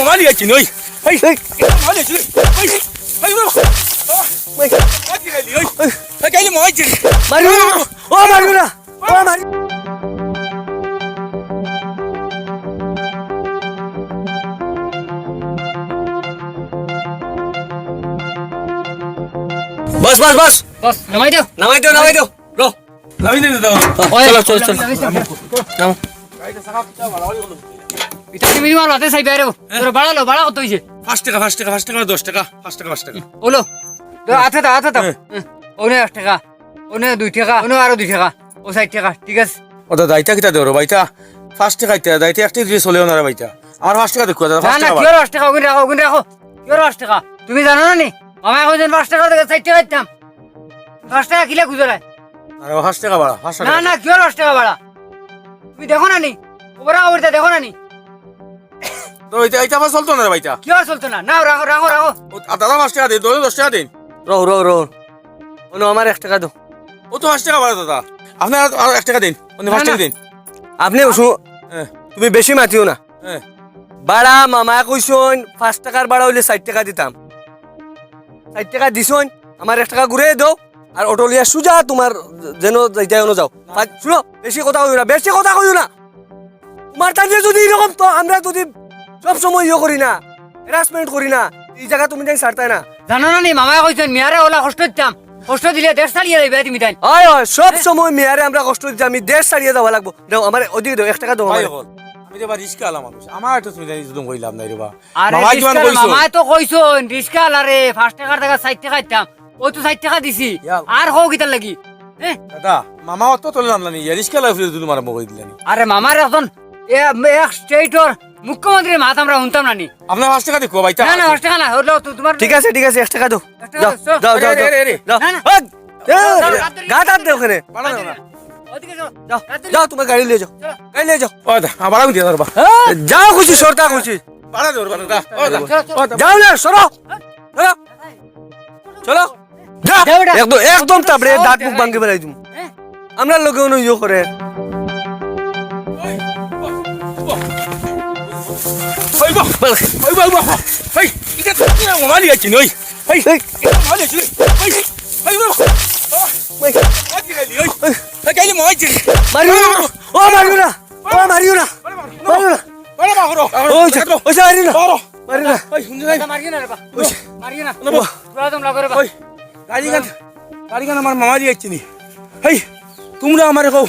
মারি যাচ্ছি নই মারি যাচ্ছি মারিও না ও মারিও না ও মারি बस बस बस बस नमाई दो नामाई दो रो चलो चलो चलो नाम इतने मिनिमम आते सही बैरे हो तो बड़ा होता ही 5 টাকা 10 টাকা 5 টাকা बोलो तो आता था ओने 8 টাকা ओने 2 টাকা ओने आरो 2 টাকা ও 60 টাকা ঠিক আছে ওটা দাইতা কিটা দেও বাইতা 5 টাকা খাইতে দাইতে একটা দিয়ে চলেও না রে বাইতা আমার 5 টাকা দেখো দাদা 5 না টাকা কি 8 টাকা ওখানে রাখো কি 8 টাকা তুমি জানো না নি আমায় কইছেন 5 টাকা থেকে 60 টাকা দিতাম 5 টাকা কিলা গুজরায় আরে 5 টাকা বাড়া 5 টাকা না না কি 8 টাকা বাড়া তুমি দেখো না নি ওরা দেখো না নি তো এইটা আবার চলতো না রে বাইতা কি আর চলতো না না রাখো দাদা 5 টাকা দে 10 টাকা দিন रो रो रो ओनो हमारे 1 টাকা दो ও তো 5 টাকা বাড়া দাদা আপনি আর 1 টাকা দিন অন্য 5 টাকা দিন আপনি তুমি বেশি মাতিও না হ্যাঁ বাড়া মামা কইছন 5 টাকার বাড়া হইলে 60 টাকা দিতাম 60 টাকা দিছন আমার 1 টাকা ঘুরে দাও আর অটো লিয়া সুজা তোমার যেন যাইতে এনো যাও শুনো বেশি কথা কইও না তোমার তাতে যদি এরকম তো আমরা যদি সব সময় ইয়ে করি না হ্যারাসমেন্ট করি না এই জায়গা তুমি যাই ছাড়তাই না জানো না নি মামায় কইছেন মিয়ারে ওলা কষ্ট দিতাম কষ্ট দিলে দেশ ছাড়িয়ে যাইবে তুমি তাই হয় সব সময় মেয়ারে আমরা কষ্ট দিচ্ছি আমি দেশ ছাড়িয়ে যাওয়া লাগবো দাও আমার ওদিকে দাও 1 টাকা দাও ভাই আমারে। হল আমি তো বা রিস্কা আলা মানুষ আমার তো তুমি জানি জুলুম কইলাম না রে বা আরে মামা কিমান কইছো মামায় তো কইছন রিস্কা আলারে 5 টাকার টাকা 60 টাকা দিতাম ও তো 60 টাকা দিছি ইয়াল। আর হও কিতার লাগি হ্যাঁ দাদা মামা অত তোলাম না নি রিস্কা লাইফে তুমি মারা মগই দিলানি আরে মামার এখন এক স্টেটর মুখ্যমন্ত্রীর মাত আমরা শুনতাম না নি আপনার 5 টাকা দেখো ভাইতা না 5 টাকা না হলো তো তোমার ঠিক আছে 1 টাকা দাও 1 টাকা দাও দাও দাও আরে, আরে, দাও না, না। গাটা দে ওখানে বাড়া দাও না ওদিকে যাও যাও যাও তোমার গাড়ি নিয়ে যাও গাড়ি নিয়ে যাও ও দা আবার আমি দিয়ে দাও যাও খুশি সরতা খুশি বাড়া দাও বাড়া দা ও দা যাও না সরো সরো চলো যা যাও বেটা। একদম তাবড়ে দাঁত মুখ ভাঙে বেড়াই তুমি হ্যাঁ? আমরা লোকে অনু ইয়ে করে ওই বাহ ওই বাহ এই এটা তো মারি যাচ্ছি নই এই মারি যাচ্ছি এই বাহ ওই আজকে গেলি ওই গেলি মাইছি মারিও না ও মারিও না মারিও না বাড়া বাহ রো ওই মারিও না বাড়া মারিও না ওই শুনতে যাই মারিও না রে বা মারিও না নেবো পুরা দম লাগরে বা ওই গাড়ি গান আমার মামা দিয়ে যাচ্ছি নি এই তোমরা আমার কও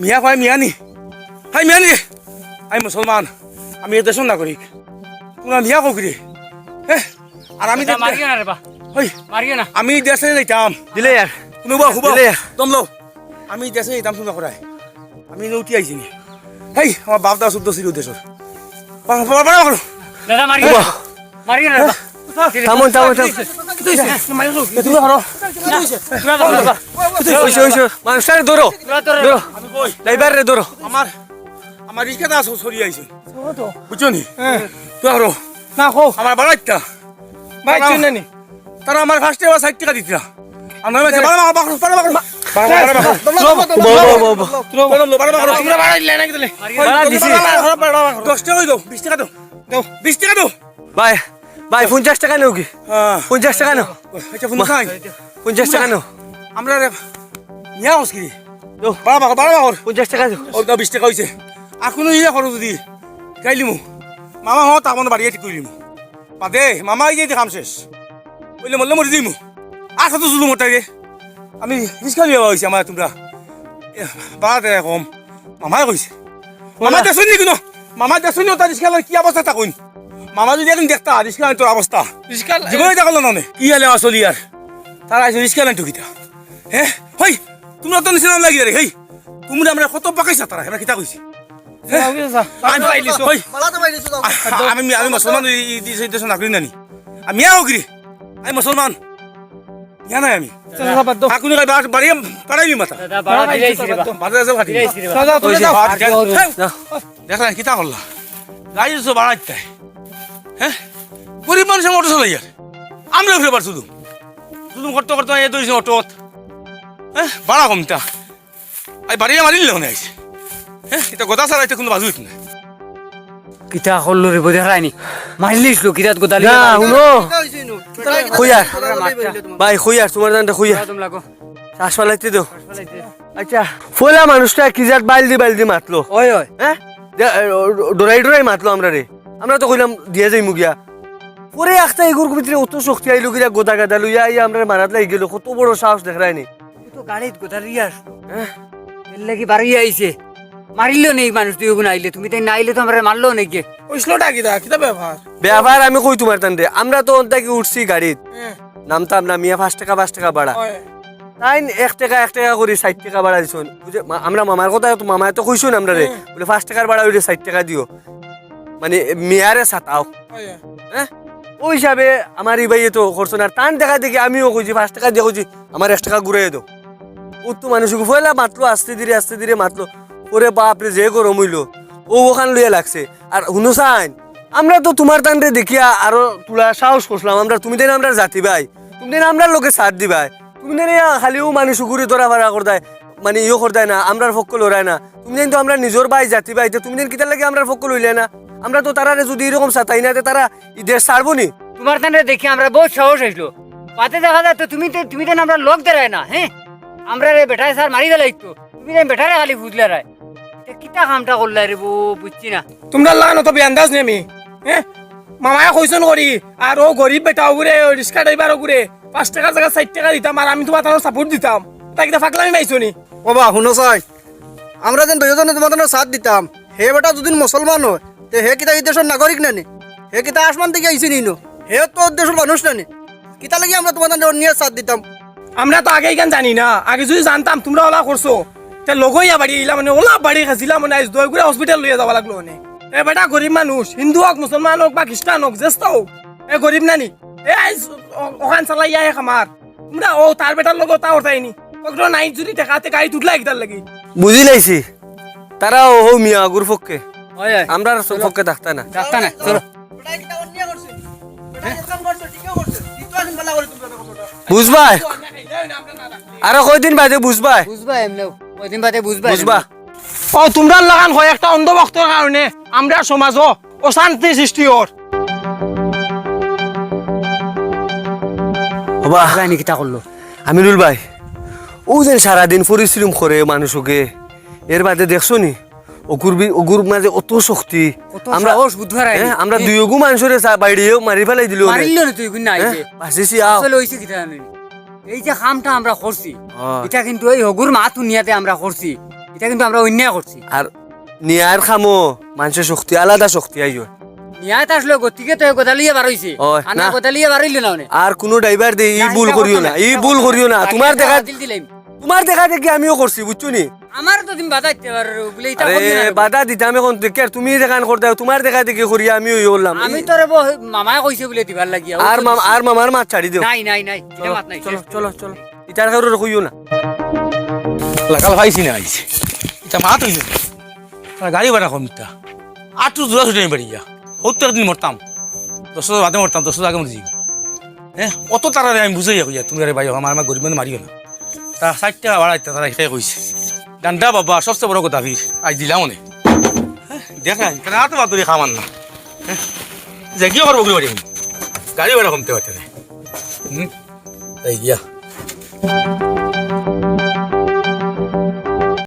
মিয়া ভাই মিয়া নি হাই মিয়া নি আমি মুসলমান আমি এ দেশের নাগরিক তোমরা মিয়া কও কি হ্যাঁ আর আমি মারিও না রে বা ওই মারিও না আমি দেশে যাইতাম দিলে यार শুনুবা হুবা দিলে। দম লো আমি দেশে যাইতাম শুনে করাই আমি নৌটি আইছি নি হেই আমার বাপ দা শুদ্ধ ছিল দেশের করো দাদা মারিও না মারিও না রে বা থামো তুমি করো পুরা দম লাগা ওইসে মানুষটারে ধরো পুরা তোর ধরো আমি কই ড্রাইভার রে ধরো আমার আমার রিক্সাটা সরি আইছে বুঝছো নি তুই করো না কো আমার বাড়াইটা ভাই চিনে নি তারা আমার ফার্স্টে 60 টাকা দিতরা আমরা বাড়া তোমরা বাড়াইলে নাকি দিলে বাড়া দিছি 10 টাকা দাও 20 টাকা দাও দাও 20 টাকা দাও ভাই ভাই 50 টাকা নাও কি হ্যাঁ 50 টাকা নাও আচ্ছা ফোন খাই 50 টাকা নাও আমরা মিয়া হসকি দাও বাড়া 50 টাকা দাও ও 20 টাকা হইছে এখনো ইয়া করো যদি গাইলিমু মামা হত আমার বাড়ি ঠিক কইলিমু পাদে মামা এই যে কাম শেষ কইলে মল্লে মরি দিমু আচ্ছা তো জুলুম ওটাই আমি রিস্কা লিয়া হইছে আমার তোমরা বাড়াতে কম মামাই কইছে মামা দেখুন নি কোনো মামা দেখুন ওটা রিস্কার কি অবস্থা তা কইন মামা যদি একদিন দেখতা রিস্কা তোর অবস্থা রিস্কা জীবনে দেখলো না কি হলে আসলি আর তারা আইসো রিস্কা লাইন টুকিতা হ্যাঁ হই তোমরা তো নিছিলাম লাগি রে হেই তোমরা আমরা কত পাকাইছা তারা এরা কিতা কইছি আমি মুসলমান দেশ নাগরিক নানি আমি আমি মুসলমান জানাই আমি কোনো বাড়ি পাড়াইলি মাথা দাদা বাড়া দিলাইছি রে বা বাড়ি আছে ভাটি দিলাইছি রে বা দাদা তুলে দাও দেখা কিতা করলা গাড়ি তো বাড়াইতে হ্যাঁ গরিব মানুষের অটো চলাই আর আমরা ফিরে পারছো শুধু করতে করতে এ দইছে অটো হ্যাঁ বাড়া কমতা আই বাড়ি মারিলে মনে আইছে হ্যাঁ এটা গোদা সারা এটা কোনো বাজু না কিতা করলো রে বোঝা রায়নি মারলিস লো কিরাত গোদালি না শুনো খুইয়ার ভাই খুইয়ার তোমার জানতে খুইয়ার তুমি লাগো শ্বাস ফালাইতে দাও আচ্ছা ফলা মানুষটা কি যাত বাইলদি মাতলো ওই ওই হ্যাঁ ডরাই মাতলো আমরা তো কইলাম দিয়ে যাই মুগিয়া পরে একটা এগুর ভিতরে অত শক্তি আইলো গিয়া গোদা গাদা লইয়া আইয়া আমরা মারাত লাগি গেল কত বড় সাহস দেখায়নি তুই তো গাড়িত গোদালি আসলো এর লাগি বাড়ি আইছে মারিলো নেই মানুষ তুই ওগুন আইলে তুমি তাই না আইলে তো আমরা মারলো নাকি কইসলোটা কিতা কিতা ব্যাপার ব্যাপার আমি কই তোমার তান্দে আমরা তো অন্তাকে উঠছি গাড়িত নামতাম না মিয়া 5 টাকা বাড়া তাই 1 টাকা করে 60 টাকা বাড়া দিছুন বুঝে আমরা মামার কথা তো মামায় তো কইছুন আমরা রে বলে 5 টাকার বাড়া হইলে 60 টাকা দিও মানে মিয়ারে সাতাও হ্যাঁ ওই হিসাবে আমার এই ভাইয়ে তো করছো না টান টাকা দেখি আমিও কইছি 5 টাকা দিয়ে কইছি আমার 1 টাকা ঘুরে দাও ও তো মানুষকে ফয়লা মাতলো আস্তে ধীরে মাতলো ওরে বাপরে যে গরম হইলো ও ওখান লইয়া লাগছে আর হুনুসাইন আমরা তো তোমার টানরে দেখিয়া আরো তুলা সাহস করলাম আমরা তুমি দেন আমরা জাতি ভাই তুমি দেন আমরা লোকে সাথ দিবাই তুমি দেন খালিও মানুষ ঘুরে ধরা ফারা করদায় মানে ইয়ে করদায় না আমরার পক্ষ লড়াই না তুমি দেন তো আমরা নিজের ভাই জাতি ভাই তুমি দেন কিতা লাগে আমরার পক্ষ লইলে না আমরা তো তারা যদি এরকম সাতাই না তারা দেশ ছাড়বো নি তোমার তানে দেখি আমরা বহুত সাহস হইলো পাতে দেখা যায় তো তুমি দেন আমরা লোক দেরাই না হ্যাঁ আমরা রে বেটায় স্যার মারি দিলাই তো তুমি দেন বেটারে খালি বুঝলে রায় কিতা কামটা করলা রে বো বুঝছি না তোমরা লাগানো তো বেন্দাজ নে আমি হ্যাঁ মামায় কইছন করি আর ও গরিব বেটা ঘুরে রিক্সা ড্রাইভার ঘুরে 5 টাকার জায়গা 60 টাকা দিতাম আর আমি তোমার সাপোর্ট দিতাম তাই কিতা ফাকলামি পাইছো নি বাবা শুনো চাই আমরা যেন দুজনে তোমার সাথ দিতাম হে বেটা দুদিন মুসলমান হয় তে হে কিতা এই দেশের নাগরিক নানি হে কিতা আসমান থেকে আইসি নিনো হে তো দেশের মানুষ নানি কিতা লাগি আমরা তোমার নিয়ে সাথ দিতাম আমরা তো আগে এখান জানি না আগে যদি জানতাম তোমরা ওলা করছো তে লগইয়া বাড়ি এলা মানে ওলা বাড়ি খাইছিলাম মানে আজ দইগুড়া হসপিটাল লইয়া যাওয়া লাগলো মানে এ বেটা গরিব মানুষ হিন্দু হোক মুসলমান হোক বা খ্রিস্টান হোক জ্যেষ্ঠ হোক এ গরিব নানি এ আজ ওখান চালাইয়া হে খামার তোমরা ও তার বেটার লোক তা ওঠাইনি কখনো নাই যদি টেকাতে গাড়ি তুটলা কিতার লাগি বুঝি লাইছি তারা ও মিয়া গুর পক্ষে ওই ওই আমরা পক্ষে থাকতা না রাস্তা না চলো বেটা কিতা অন্যায় করছে বেটা এরকম করছে ঠিকই করছে দিতো আসেন বলা করে তোমরা কথাটা বুঝবাই আরো কয়দিন বাদে বুঝবাই বুঝবা এমনি ওই দিন বাদে বুঝবা বুঝবা ও তোমরা লাগান হয় একটা অন্ধভক্তর কারণে আমরা সমাজও অশান্তি সৃষ্টি ওর হবা জানি কিতা করলো আমিনুল ভাই ও যেন সারাদিন পরিশ্রম করে মানুষকে এর বাদে দেখছো নি অগুর মাঝে অত শক্তি আমরা সাহস বুঝবা রায় হ্যাঁ, আমরা দুই অগু মানুষের বাইরেও মারি ফেলাই দিল মারিল না তুই গুণ না আইছে বাঁচিছি আও আসলে হইছে কিতা জানি এই যে কামটা আমরা করছি হ্যাঁ। এটা কিন্তু এই হগুর মাথু নিয়াতে আমরা করছি এটা কিন্তু আমরা অন্যায় করছি আর নিয়ার খামো মানুষের শক্তি আলাদা শক্তি আইও নিয়াত আসলে গতিকে তো গোদালিয়ে বার হইছে ওই, আনা না। গোদালিয়ে বার হইল না মানে আর কোনো ড্রাইভার দে ই ভুল করিও না ই ভুল করিও না তোমার দেখা দেখি আমিও করছি বুঝছো নি আমার তো তুমি বাধা দিতে পারো বলে এটা আরে করবি না রে। বাধা দিতাম এখন দেখি আর তুমি দেখান করতে তোমার দেখা দেখি করি আমিও ই করলাম আমি তো রে মামায় কইছে বলে দিবার লাগিয়া আর মামার মাছ ছাড়ি দিও নাই এটা মাত নাই চলো ইটার কারো কইও না লাগাল পাইছি না আইছে এটা মাত হইছে গাড়ি ভাড়া কম ইটা আটু জোড়া ছুটে বাড়ি যা 70 দিন মরতাম 10 বাদে মরতাম 10 আগে মরে হ্যাঁ অত তারা আমি বুঝাই কইয়া তুমি আরে ভাই আমার গরিব মানুষ মারিও না তা 60 টাকা ভাড়া তারা এটাই কইছে ডান্ডা বাবা সবচেয়ে বড় কথা ভিড় আজ দিলাম মনে দেখ না কেন আর তো বাতুরি খামান না যে কি করবো কি পারি গাড়ি ভাড়া কমতে পারতে না এই গিয়া